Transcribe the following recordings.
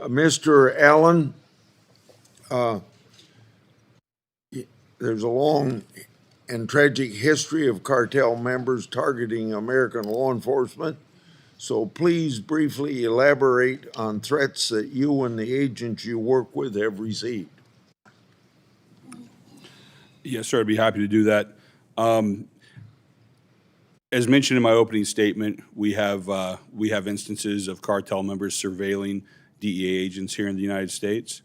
Mr. Allen, there's a long and tragic history of cartel members targeting American law enforcement. So please briefly elaborate on threats that you and the agents you work with have received. Yes, sir. I'd be happy to do that. As mentioned in my opening statement, we have instances of cartel members surveilling DEA agents here in the United States.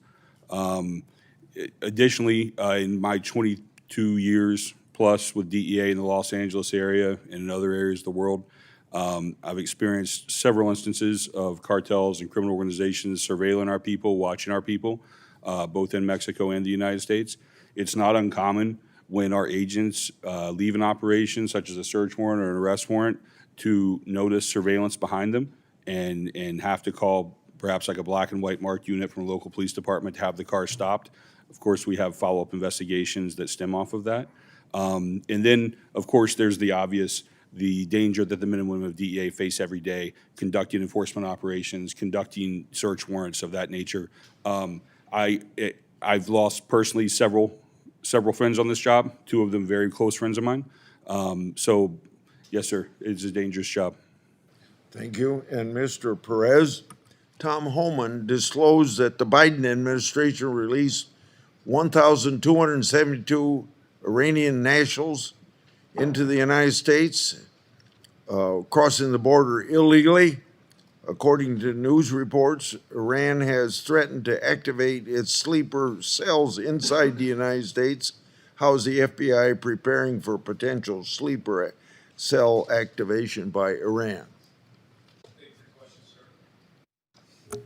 Additionally, in my 22 years plus with DEA in the Los Angeles area and in other areas of the world, I've experienced several instances of cartels and criminal organizations surveilling our people, watching our people, both in Mexico and the United States. It's not uncommon when our agents leave an operation, such as a search warrant or an arrest warrant, to notice surveillance behind them and have to call perhaps like a black and white marked unit from a local police department to have the car stopped. Of course, we have follow-up investigations that stem off of that. And then, of course, there's the obvious, the danger that the men and women of DEA face every day, conducting enforcement operations, conducting search warrants of that nature. I've lost personally several friends on this job, two of them very close friends of mine. So, yes, sir, it's a dangerous job. Thank you. And Mr. Perez, Tom Homan disclosed that the Biden administration released 1,272 Iranian nationals into the United States, crossing the border illegally. According to news reports, Iran has threatened to activate its sleeper cells inside the United States. How is the FBI preparing for potential sleeper cell activation by Iran?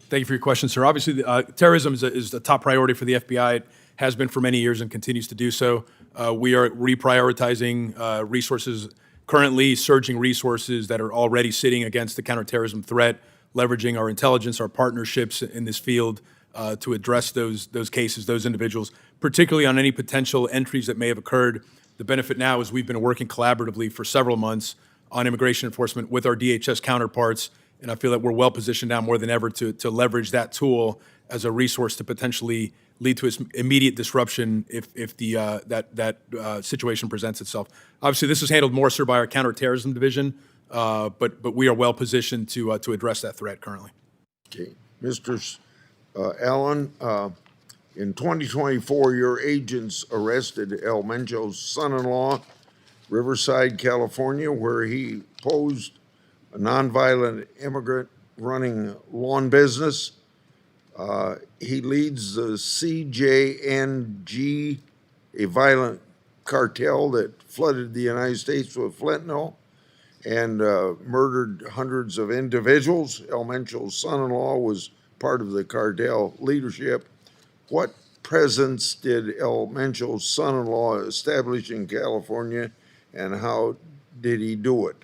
Thank you for your question, sir. Obviously, terrorism is the top priority for the FBI. It has been for many years and continues to do so. We are reprioritizing resources, currently surging resources that are already sitting against the counterterrorism threat, leveraging our intelligence, our partnerships in this field to address those cases, those individuals, particularly on any potential entries that may have occurred. The benefit now is we've been working collaboratively for several months on immigration enforcement with our DHS counterparts, and I feel that we're well positioned now more than ever to leverage that tool as a resource to potentially lead to immediate disruption if that situation presents itself. Obviously, this is handled more so by our counterterrorism division, but we are well positioned to address that threat currently. Okay, Mr. Allen, in 2024, your agents arrested El Mencho's son-in-law, Riverside, California, where he posed a nonviolent immigrant running lawn business. He leads the CJNG, a violent cartel that flooded the United States with fentanyl and murdered hundreds of individuals. El Mencho's son-in-law was part of the cartel leadership. What presence did El Mencho's son-in-law establish in California, and how did he do it?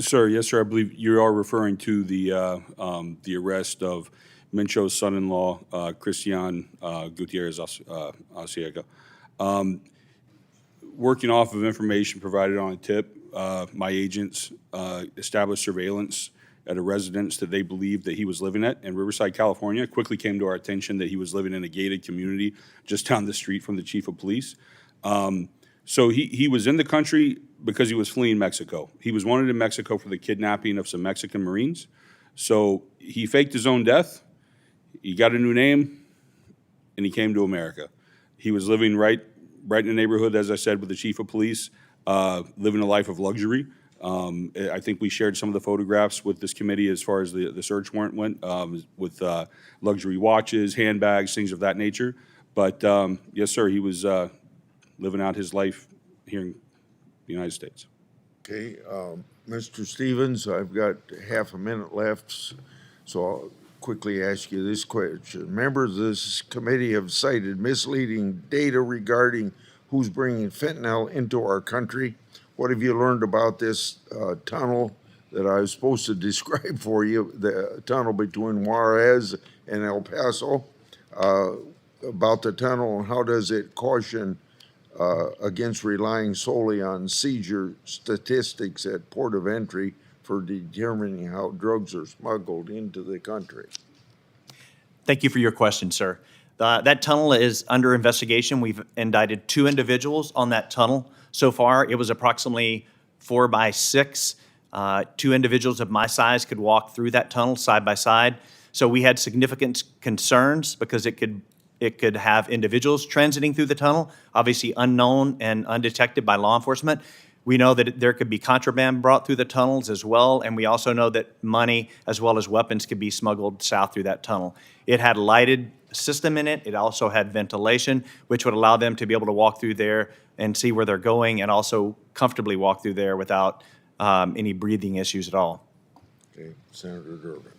Sir, yes, sir. I believe you are referring to the arrest of Mencho's son-in-law, Christian Gutierrez Asiega. Working off of information provided on a tip, my agents established surveillance at a residence that they believed that he was living at in Riverside, California. It quickly came to our attention that he was living in a gated community just down the street from the chief of police. So he was in the country because he was fleeing Mexico. He was wanted in Mexico for the kidnapping of some Mexican Marines. So he faked his own death. He got a new name, and he came to America. He was living right in the neighborhood, as I said, with the chief of police, living a life of luxury. I think we shared some of the photographs with this committee as far as the search warrant went, with luxury watches, handbags, things of that nature. But yes, sir, he was living out his life here in the United States. Okay, Mr. Stevens, I've got half a minute left, so I'll quickly ask you this question. Members of this committee have cited misleading data regarding who's bringing fentanyl into our country. What have you learned about this tunnel that I was supposed to describe for you, the tunnel between Juarez and El Paso, about the tunnel, and how does it caution against relying solely on seizure statistics at port of entry for determining how drugs are smuggled into the country? Thank you for your question, sir. That tunnel is under investigation. We've indicted 2 individuals on that tunnel so far. It was approximately 4 by 6. 2 individuals of my size could walk through that tunnel side by side. So we had significant concerns because it could have individuals transiting through the tunnel, obviously unknown and undetected by law enforcement. We know that there could be contraband brought through the tunnels as well, and we also know that money as well as weapons could be smuggled south through that tunnel. It had a lighted system in it. It also had ventilation, which would allow them to be able to walk through there and see where they're going and also comfortably walk through there without any breathing issues at all. Okay, Senator Durbin.